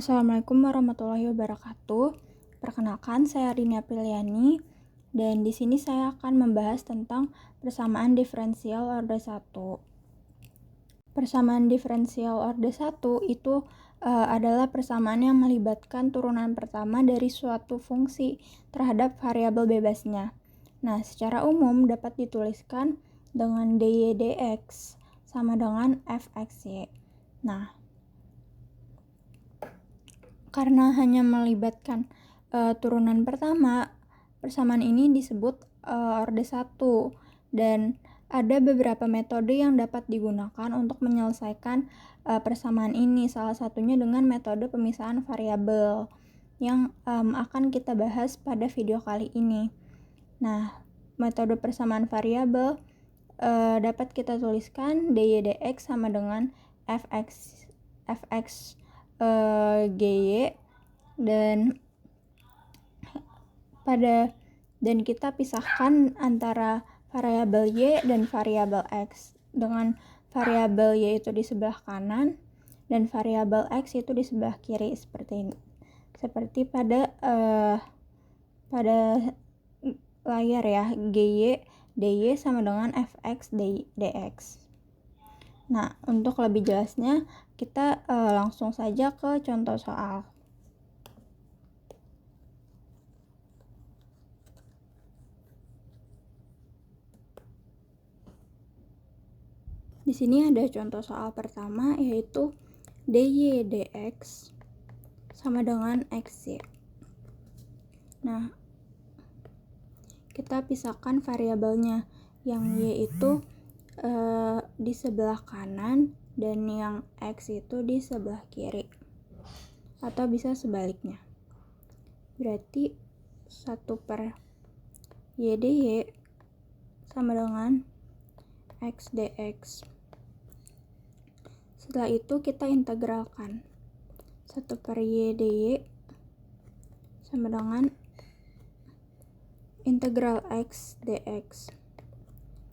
Assalamualaikum warahmatullahi wabarakatuh. Perkenalkan, saya Rina Apriliani dan di sini saya akan membahas tentang persamaan diferensial orde 1. Persamaan diferensial orde 1 itu adalah persamaan yang melibatkan turunan pertama dari suatu fungsi terhadap variabel bebasnya. Nah, secara umum dapat dituliskan dengan dy dx sama dengan fxy. Nah, karena hanya melibatkan turunan pertama, persamaan ini disebut orde 1 dan ada beberapa metode yang dapat digunakan untuk menyelesaikan persamaan ini, salah satunya dengan metode pemisahan variabel yang akan kita bahas pada video kali ini. Nah, metode persamaan variabel dapat kita tuliskan dy dx sama dengan fx gy dan kita pisahkan antara variabel y dan variabel x, dengan variabel y itu di sebelah kanan dan variabel x itu di sebelah kiri seperti ini. Seperti pada layar ya, gy dy sama dengan fx dx. Nah, untuk lebih jelasnya kita langsung saja ke contoh soal. Di sini ada contoh soal pertama, yaitu dy dx sama dengan xy. Nah, kita pisahkan variabelnya, yang y itu di sebelah kanan dan yang x itu di sebelah kiri, atau bisa sebaliknya. Berarti 1/y dy sama dengan x dx. Setelah itu kita integralkan 1/y dy sama dengan integral x dx.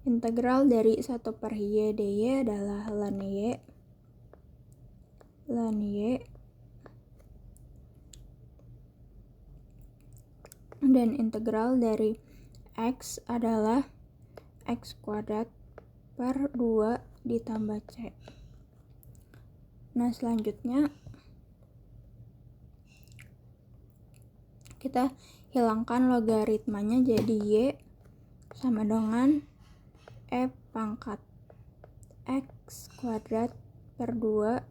Integral dari 1/y dy adalah ln y dan integral dari x adalah x kuadrat per 2 ditambah c. Nah, selanjutnya kita hilangkan logaritmanya, jadi y sama dengan e pangkat x kuadrat per 2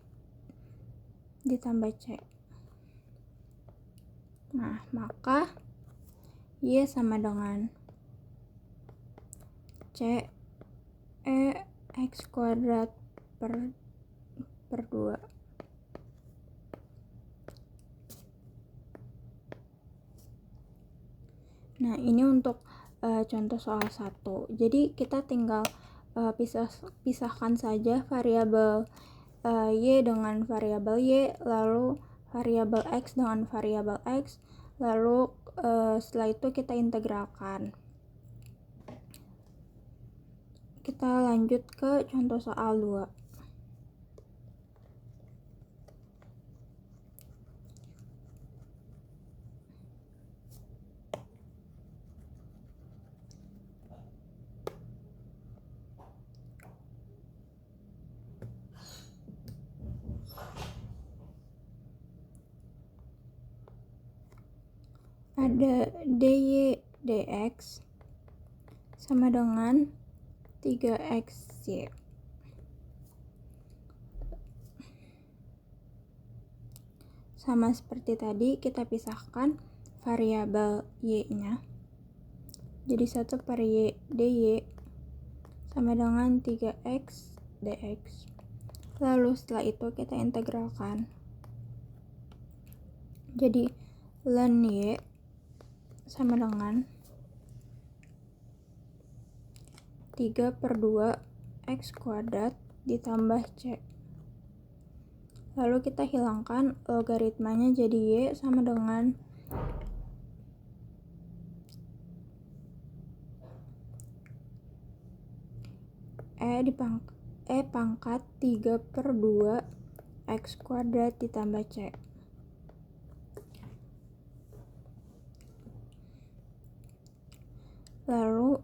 ditambah c. Nah, maka y sama dengan c e x kuadrat per 2. Nah, ini untuk contoh soal 1. Jadi kita tinggal pisahkan saja variabel y dengan variabel y, lalu variabel x dengan variabel x, lalu setelah itu kita integralkan. Kita lanjut ke contoh soal 2. Ada dy dx sama dengan 3xy. Sama seperti tadi, kita pisahkan variabel y-nya. Jadi 1/y dy sama dengan 3x dx. Lalu setelah itu kita integralkan. Jadi ln y sama dengan 3/2 x kuadrat ditambah c. Lalu kita hilangkan logaritmanya, jadi y sama dengan e pangkat 3/2 x kuadrat ditambah c. lalu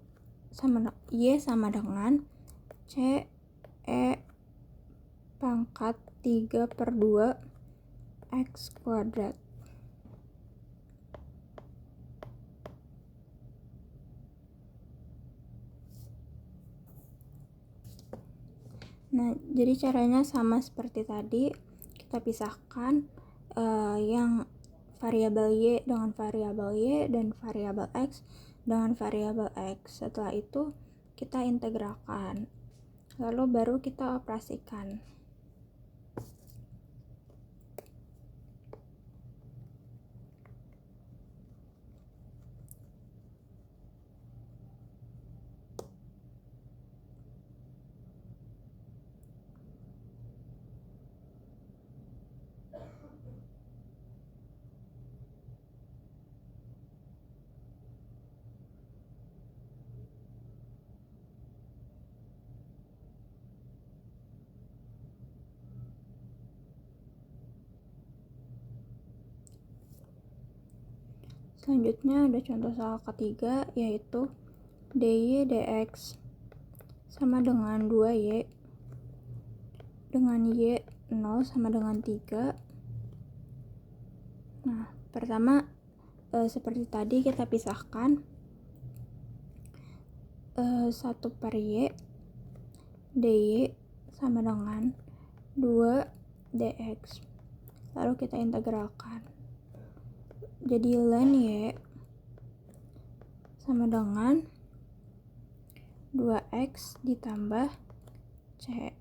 Y sama dengan C E pangkat 3/2 X kuadrat. Nah, jadi caranya sama seperti tadi, kita pisahkan yang variabel Y dengan variabel Y dan variabel X dengan variabel X. Setelah itu kita integralkan, lalu baru kita operasikan. Selanjutnya ada contoh soal ketiga, yaitu dy dx sama dengan 2y dengan y 0 sama dengan 3. Nah, pertama seperti tadi kita pisahkan 1/y dy sama dengan 2 dx, lalu kita integralkan. Jadi ln y sama dengan 2x ditambah c.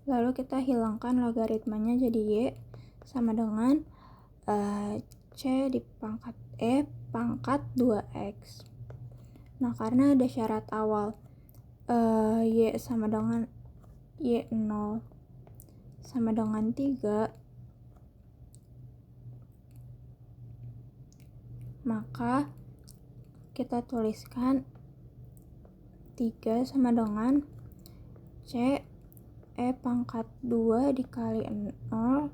Lalu kita hilangkan logaritmanya, jadi y sama dengan c di pangkat e pangkat 2x. Nah, karena ada syarat awal y sama dengan y 0 sama dengan 3, maka kita tuliskan 3 sama dengan C E pangkat 2 dikali 0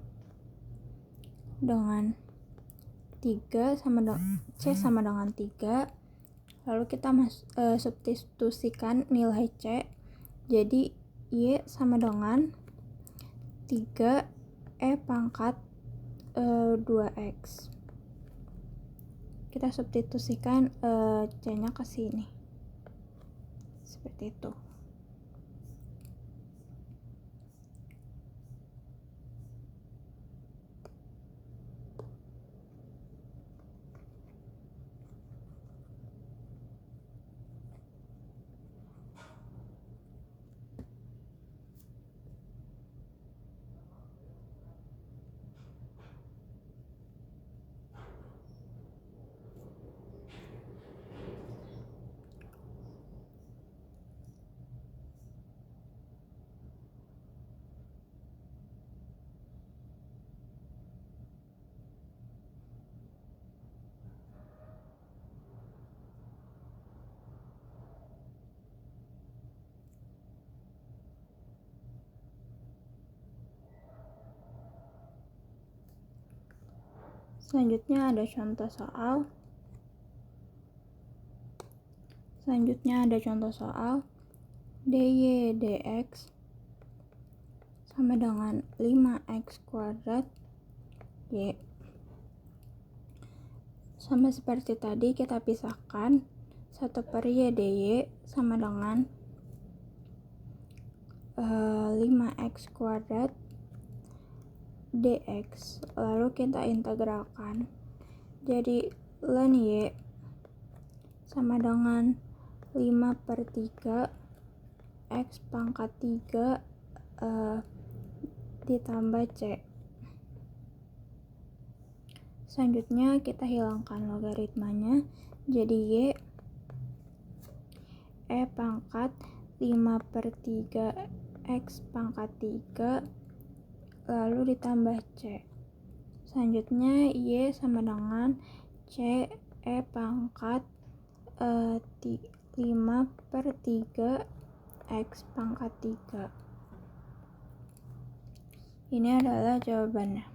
dengan 3 sama dengan C sama dengan 3. Lalu kita substitusikan nilai C, jadi Y sama dengan 3 E pangkat 2x. Kita substitusikan C-nya ke sini. Seperti itu. Selanjutnya ada contoh soal dy dx sama dengan 5x kuadrat y. Sama seperti tadi, kita pisahkan 1/y dy sama dengan 5x kuadrat dx, lalu kita integralkan. Jadi ln y sama dengan 5/3 x pangkat 3 ditambah c. Selanjutnya kita hilangkan logaritmanya, jadi y E pangkat 5/3 x pangkat 3 lalu ditambah c. Selanjutnya y sama dengan c E pangkat 5/3 x pangkat 3. Ini adalah jawabannya.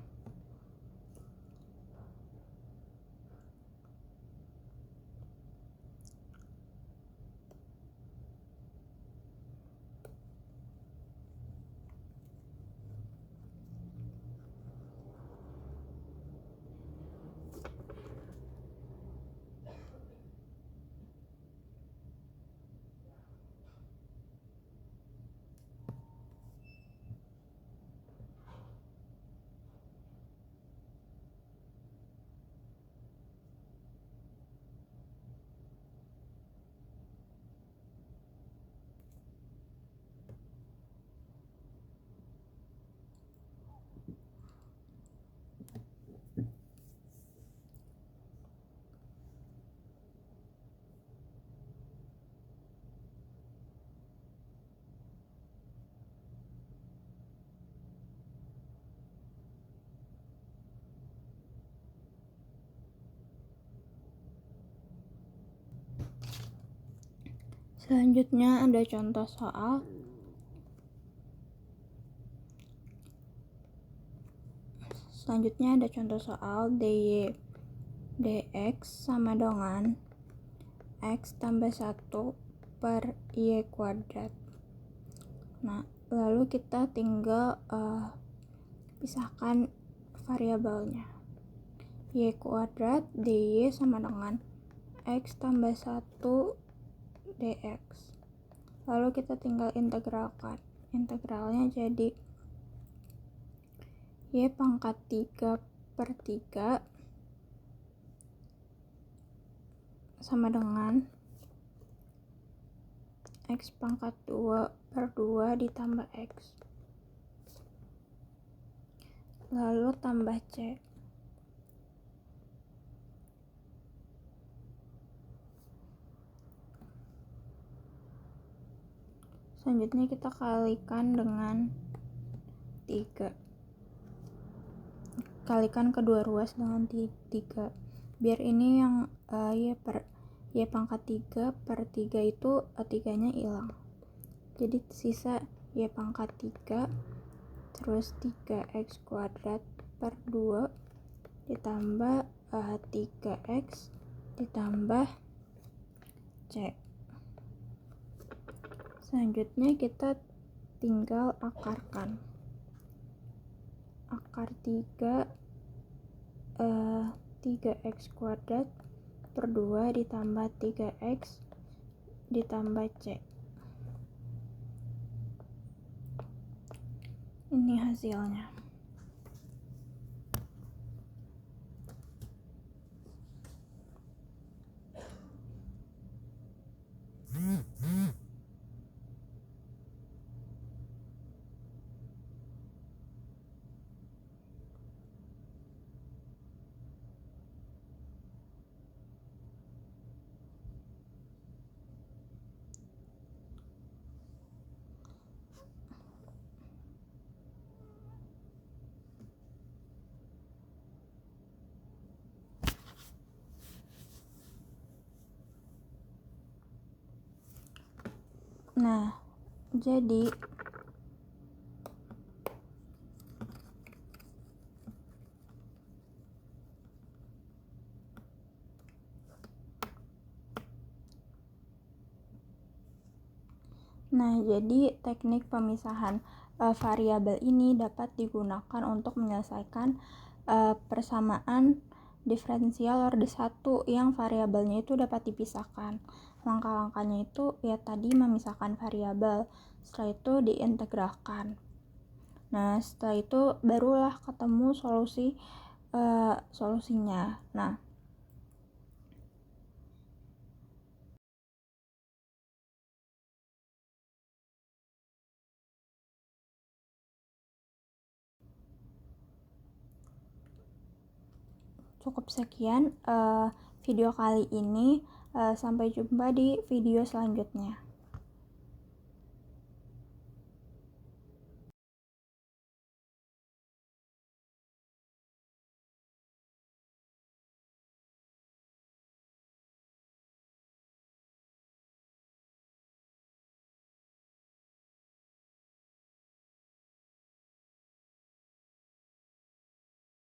Selanjutnya ada contoh soal. dy dx sama dengan x tambah 1 per y kuadrat. Nah, lalu kita tinggal pisahkan variabelnya. Y kuadrat dy sama dengan x tambah 1 dx. Lalu kita tinggal integralkan. Integralnya jadi y pangkat 3 per 3 sama dengan x pangkat 2 per 2 ditambah x. Lalu tambah c. Selanjutnya kita kalikan dengan 3. Kalikan kedua ruas dengan 3. Biar ini yang y pangkat 3 per 3 itu 3-nya hilang. Jadi sisa y pangkat 3 terus 3x kuadrat per 2 ditambah 3x ditambah c. Selanjutnya kita tinggal akarkan. Akar 3 3x kuadrat per 2 ditambah 3x ditambah c. Ini hasilnya. Nah, jadi teknik pemisahan variabel ini dapat digunakan untuk menyelesaikan persamaan diferensial orde 1 yang variabelnya itu dapat dipisahkan. Langkah-langkahnya itu ya tadi memisahkan variabel, setelah itu diintegralkan. Nah, setelah itu barulah ketemu solusinya. Nah, cukup sekian video kali ini. Sampai jumpa di video selanjutnya.